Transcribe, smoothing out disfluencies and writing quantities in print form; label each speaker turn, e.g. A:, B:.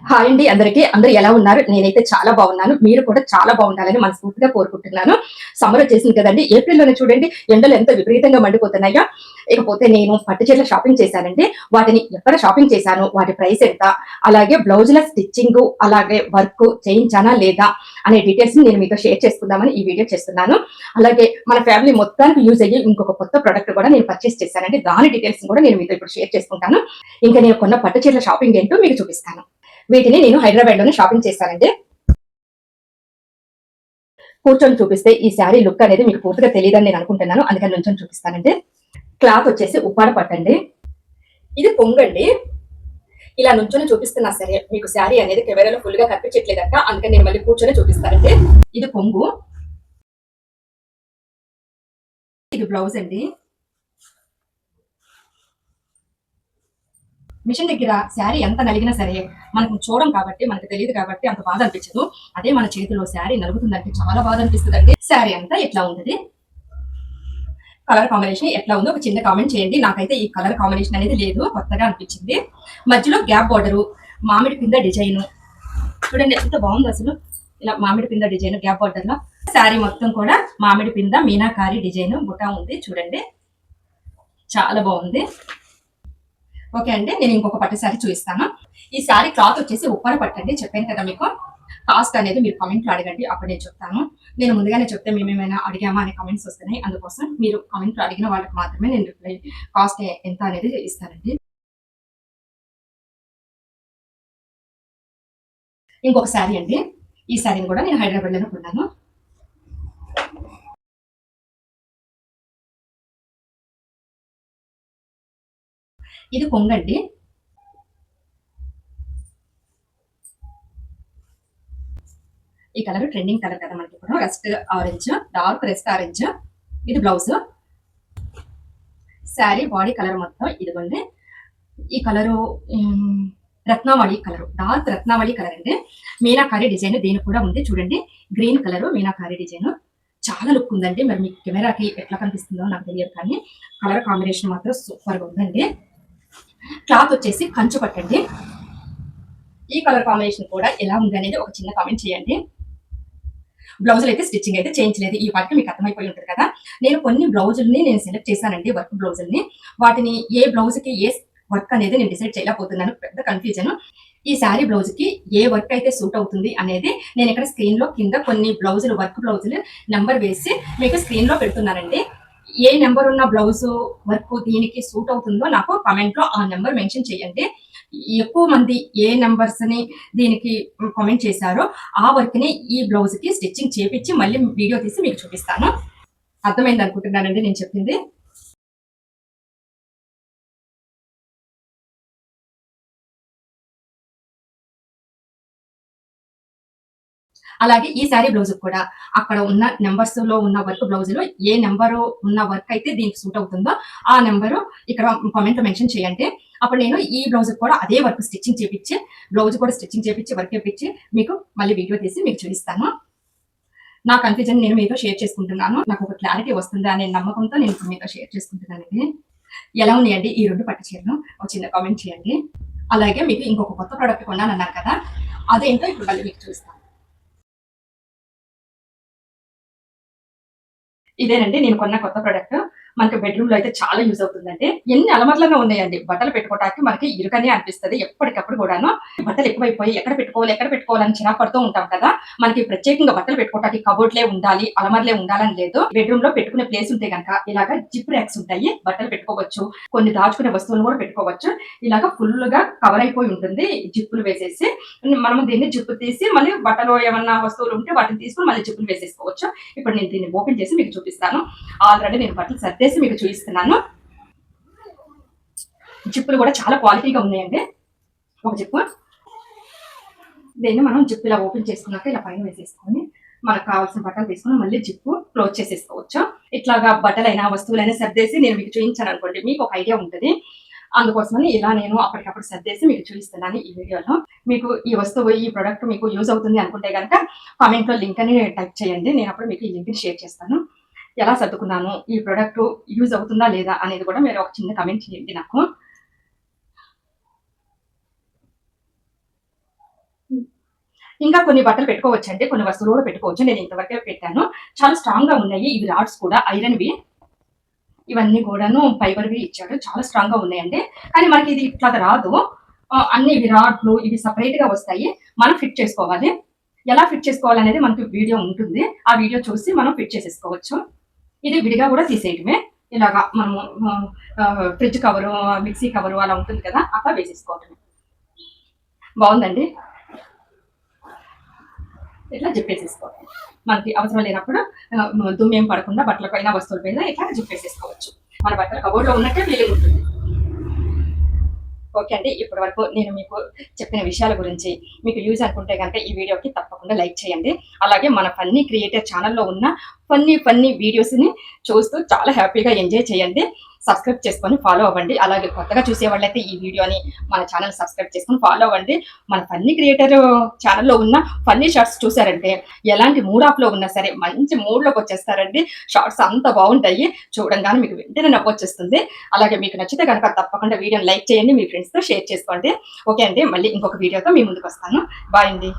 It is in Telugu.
A: హాయ్ అండి అందరికీ. అందరూ ఎలా ఉన్నారు? నేనైతే చాలా బాగున్నాను. మీరు కూడా చాలా బాగుండాలని మనస్ఫూర్తిగా కోరుకుంటున్నాను. సమ్మర్ వచ్చేసింది కదండీ! ఏప్రిల్‌లోనే చూడండి ఎండలు ఎంత విపరీతంగా మండిపోతున్నాయో. ఇకపోతే నేను పట్టు చీరల షాపింగ్ చేశానండి. వాటిని ఎక్కడ షాపింగ్ చేశాను? వాటి ప్రైస్ ఎంత? అలాగే బ్లౌజుల స్టిచ్చింగు, అలాగే వర్క్ చేయించానా లేదా? అనే డీటెయిల్స్‌ని నేను మీతో షేర్ చేసుకుందామని ఈ వీడియో చేస్తున్నాను. అలాగే మన ఫ్యామిలీ మొత్తానికి యూజ్ అయ్యే ఇంకొక కొత్త ప్రొడక్ట్ కూడా నేను పర్చేస్ చేశానండి. దాని డీటెయిల్స్‌ని కూడా నేను మీతో ఇప్పుడు షేర్ చేసుకుంటాను. ఇంకా నేను కొన్న పట్టు చీరల షాపింగ్ ఏంటో మీకు చూపిస్తాను. వీటిని నేను హైదరాబాద్ లోనే షాపింగ్ చేశానండి. కూర్చొని చూపిస్తే ఈ శారీ లుక్ అనేది మీకు పూర్తిగా తెలియదని నేను అనుకుంటున్నాను. అందుకని నుంచొని చూపిస్తానండి. క్లాత్ వచ్చేసి ఉప్పాడ పట్టండి. ఇది కొంగండి. ఇలా నుంచొని చూపిస్తున్నా సరే మీకు శారీ అనేది కెమెరాలో ఫుల్ గా కనిపించట్లేదట. అందుకని నేను మళ్ళీ కూర్చొని చూపిస్తానండి. ఇది కొంగు. ఇది బ్లౌజ్ అండి. మిషన్ దగ్గర శారీ ఎంత నలిగినా సరే మనకు చూడం కాబట్టి మనకు తెలియదు కాబట్టి అంత బాధ అనిపించదు. అదే మన చేతిలో శారీ నలుగుతుందంటే చాలా బాధ అనిపిస్తుంది అండి. శారీ అంతా ఎట్లా ఉంటుంది, కలర్ కాంబినేషన్ ఎట్లా ఉందో ఒక చిన్న కామెంట్ చేయండి. నాకైతే ఈ కలర్ కాంబినేషన్ అనేది లేదు, కొత్తగా అనిపించింది. మధ్యలో గ్యాప్ బార్డరు, మామిడి పింద డిజైన్ చూడండి ఎంత బాగుంది అసలు. ఇలా మామిడి పింద డిజైన్ గ్యాప్ బార్డర్ లో శారీ మొత్తం కూడా మామిడి పింద మీనాకారి డిజైన్ బుటా ఉంది చూడండి, చాలా బాగుంది. ఓకే అండి, నేను ఇంకొక పట్టు శారీ చూపిస్తాను. ఈ శారీ క్లాత్ వచ్చేసి ఉప్పాడ పట్టండి. చెప్పాను కదా మీకు. కాస్ట్ అనేది మీరు కామెంట్లో అడగండి, అప్పుడు నేను చెప్తాను. నేను ముందుగానే చెప్తే మేమేమైనా అడిగామా అనే కామెంట్స్ వస్తున్నాయి. అందుకోసం మీరు కామెంట్లో అడిగిన వాళ్ళకి మాత్రమే నేను రిప్లై కాస్ట్ ఎంత అనేది ఇస్తానండి. ఇంకొక శారీ అండి. ఈ శారీని కూడా నేను హైదరాబాద్లోనే కొన్నాను. ఇది కొంగండి. ఈ కలర్ ట్రెండింగ్ కలర్ కదా మనకి ఇప్పుడు. Rest orange, dark rest orange. ఇది బ్లౌజ్. శారీ బాడీ కలర్ మొత్తం ఇదిగోండి. ఈ కలరు రత్నావళి కలర్, డార్క్ రత్నావళి కలర్ అండి. మీనాకారి డిజైన్ దీనికి కూడా ఉంది చూడండి. గ్రీన్ కలర్ మీనాకారి డిజైన్ చాలా లుక్ ఉందండి. మరి మీకు కెమెరాకి ఎట్లా కనిపిస్తుందో నాకు తెలియదు, కానీ కలర్ కాంబినేషన్ మాత్రం సూపర్ గా ఉందండి. క్లాత్ వచ్చేసి కంచు పట్టండి. ఈ కలర్ కాంబినేషన్ కూడా ఎలా ఉంది అనేది ఒక చిన్న కామెంట్ చేయండి. బ్లౌజులు అయితే స్టిచ్చింగ్ అయితే చేయించలేదు. ఈ పాటికి మీకు అర్థమైపోయి ఉంటుంది కదా. నేను కొన్ని బ్లౌజుల్ని నేను సెలెక్ట్ చేశానండి, వర్క్ బ్లౌజుల్ని. వాటిని ఏ బ్లౌజ్కి ఏ వర్క్ అనేది నేను డిసైడ్ చేయలేకపోతున్నాను, పెద్ద కన్ఫ్యూజన్. ఈ శారీ బ్లౌజ్ కి ఏ వర్క్ అయితే సూట్ అవుతుంది అనేది నేను ఇక్కడ స్క్రీన్ లో కింద కొన్ని బ్లౌజులు, వర్క్ బ్లౌజులు నెంబర్ వేసి మీకు స్క్రీన్ లో పెడుతున్నానండి. ఏ నెంబర్ ఉన్న బ్లౌజ్ వర్క్ దీనికి సూట్ అవుతుందో నాకు కామెంట్ లో ఆ నెంబర్ మెన్షన్ చేయండి. ఎక్కువ మంది ఏ నెంబర్స్ ని దీనికి కామెంట్ చేశారో ఆ వర్క్ ని ఈ బ్లౌజ్ కి స్టిచ్చింగ్ చేపించి మళ్ళీ వీడియో తీసి మీకు చూపిస్తాను. అర్థమైంది అనుకుంటున్నానండి నేను చెప్పింది. అలాగే ఈ శారీ బ్లౌజ్ కూడా అక్కడ ఉన్న నెంబర్స్ లో ఉన్న వర్క్ బ్లౌజ్ లో ఏ నెంబరు ఉన్న వర్క్ అయితే దీనికి సూట్ అవుతుందో ఆ నెంబరు ఇక్కడ కామెంట్ లో మెన్షన్ చేయండి. అప్పుడు నేను ఈ బ్లౌజ్ కూడా అదే వర్క్ స్టిచ్చింగ్ చేపించి, బ్లౌజ్ కూడా స్టిచ్చింగ్ చేపించి వర్క్ చేపించి మీకు మళ్ళీ వీడియో తీసి మీకు చూపిస్తాను. నా కన్ఫ్యూజన్ నేను మీతో షేర్ చేసుకుంటున్నాను. నాకు ఒక క్లారిటీ వస్తుంది అనే నమ్మకంతో నేను ఇప్పుడు మీతో షేర్ చేసుకుంటున్నానండి. ఎలా ఉన్నాయండి ఈ రెండు పట్టు చీరలు? ఒక చిన్న కామెంట్ చేయండి. అలాగే మీకు ఇంకొక కొత్త ప్రోడక్ట్ కొన్నానన్నారు కదా, అదేంటో ఇప్పుడు మళ్ళీ మీకు చూస్తాను. ఇదేనండి నేను కొన్న కొత్త ప్రోడక్ట్. మనకి బెడ్రూమ్ లో అయితే చాలా యూజ్ అవుతుందండి. ఎన్ని అలమర్లుగా ఉన్నాయండి. బట్టలు పెట్టుకోవడానికి మనకి ఇరుకనే అనిపిస్తుంది ఎప్పటికప్పుడు కూడాను. బట్టలు ఎక్కువైపోయి ఎక్కడ పెట్టుకోవాలని చిరాకు పడుతూ ఉంటాం కదా. మనకి ప్రత్యేకంగా బట్టలు పెట్టుకోవడానికి కబోర్డ్లే ఉండాలి, అలమర్లే ఉండాలని లేదు. బెడ్రూమ్ లో పెట్టుకునే ప్లేస్ ఉంటే కనుక ఇలాగా జిప్ ర్యాక్స్ ఉంటాయి, బట్టలు పెట్టుకోవచ్చు, కొన్ని దాచుకునే వస్తువులు కూడా పెట్టుకోవచ్చు. ఇలాగా ఫుల్ గా కవర్ అయిపోయి ఉంటుంది జిప్పులు వేసేసి. మనము దీన్ని జిప్పు తీసి మళ్ళీ బట్టలు ఏమన్నా వస్తువులు ఉంటే వాటిని తీసుకుని మళ్ళీ జిప్పులు వేసేసుకోవచ్చు. ఇప్పుడు నేను దీన్ని ఓపెన్ చేసి మీకు చూపిస్తాను. ఆల్రెడీ నేను బట్టలు సర్దేసి మీకు చూపిస్తున్నాను. జిప్పులు కూడా చాలా క్వాలిటీగా ఉన్నాయండి. ఒక జిప్పు, దీన్ని మనం జిప్పు ఇలా ఓపెన్ చేసుకున్నాక ఇలా పైన వేసేసుకొని మనకు కావాల్సిన బట్టలు తీసుకుని మళ్ళీ జిప్పు క్లోజ్ చేసేసుకోవచ్చు. ఇట్లాగా బట్టలైనా వస్తువులైనా సర్దేసి నేను మీకు చూపించాను అనుకోండి, మీకు ఒక ఐడియా ఉంటుంది. అందుకోసమని ఇలా నేను అప్పటికప్పుడు సర్దేసి మీకు చూపిస్తున్నాను ఈ వీడియోలో. మీకు ఈ వస్తువు, ఈ ప్రోడక్ట్ మీకు యూజ్ అవుతుంది అనుకుంటే కనుక కామెంట్ లో లింక్ అని టైప్ చేయండి. నేను అప్పుడు మీకు ఈ లింక్ ని షేర్ చేస్తాను. ఎలా సర్దుకున్నాను, ఈ ప్రోడక్ట్ యూజ్ అవుతుందా లేదా అనేది కూడా మీరు ఒక చిన్న కమెంట్ చేయండి నాకు. ఇంకా కొన్ని బట్టలు పెట్టుకోవచ్చండి, కొన్ని వస్తువులు కూడా పెట్టుకోవచ్చు. నేను ఇంతవరకే పెట్టాను. చాలా స్ట్రాంగ్ గా ఉన్నాయి. ఇవి రాడ్స్ కూడా ఐరన్వి, ఇవన్నీ కూడాను ఫైబర్వి ఇచ్చాడు. చాలా స్ట్రాంగ్ గా ఉన్నాయండి. కానీ మనకి ఇది ఇట్లా రాదు. అన్ని ఇవి రాడ్లు ఇవి సపరేట్ గా వస్తాయి. మనం ఫిట్ చేసుకోవాలి. ఎలా ఫిట్ చేసుకోవాలనేది మనకి వీడియో ఉంటుంది. ఆ వీడియో చూసి మనం ఫిట్ చేసేసుకోవచ్చు. ఇది విడిగా కూడా తీసేయటమే. ఇలాగా మనము ఫ్రిడ్జ్ కవరు, మిక్సీ కవరు అలా ఉంటుంది కదా, అట్లా వేసేసుకోవటమే. బాగుందండి. ఇట్లా జిప్పేసేసుకోవాలి. మనకి అవసరం లేనప్పుడు దుమ్మేం పడకుండా బట్టల పైన వస్తువుల పైన ఇట్లా జిప్పేసేసుకోవచ్చు. మన బట్టల కబోర్డ్లో ఉన్నట్టే ఫీలింగ్ ఉంటుంది. ఓకే అండి, ఇప్పటి వరకు నేను మీకు చెప్పిన విషయాల గురించి మీకు యూజ్ అనుకుంటే కనుక ఈ వీడియోకి తప్పకుండా లైక్ చేయండి. అలాగే మన ఫన్నీ క్రియేటర్ ఛానల్లో ఉన్న ఫన్నీ వీడియోస్ని చూస్తూ చాలా హ్యాపీగా ఎంజాయ్ చేయండి. సబ్స్క్రైబ్ చేసుకొని ఫాలో అవ్వండి. అలాగే కొత్తగా చూసే వాళ్ళైతే ఈ వీడియోని మన ఛానల్ సబ్స్క్రైబ్ చేసుకొని ఫాలో అవ్వండి. మన ఫన్నీ క్రియేటర్ ఛానల్లో ఉన్న ఫన్నీ షార్ట్స్ చూసారంటే ఎలాంటి మూడ్ ఆఫ్లో ఉన్నా సరే మంచి మూడ్లోకి వచ్చేస్తారండి. షార్ట్స్ అంత బాగుంటాయి, చూడంగానే మీకు వెంటనే నవ్వొచ్చేస్తుంది. అలాగే మీకు నచ్చితే కనుక తప్పకుండా వీడియోని లైక్ చేయండి, మీ ఫ్రెండ్స్తో షేర్ చేసుకోండి. ఓకే అండి, మళ్ళీ ఇంకొక వీడియోతో మీ ముందుకు వస్తాను. బాయ్ అండి.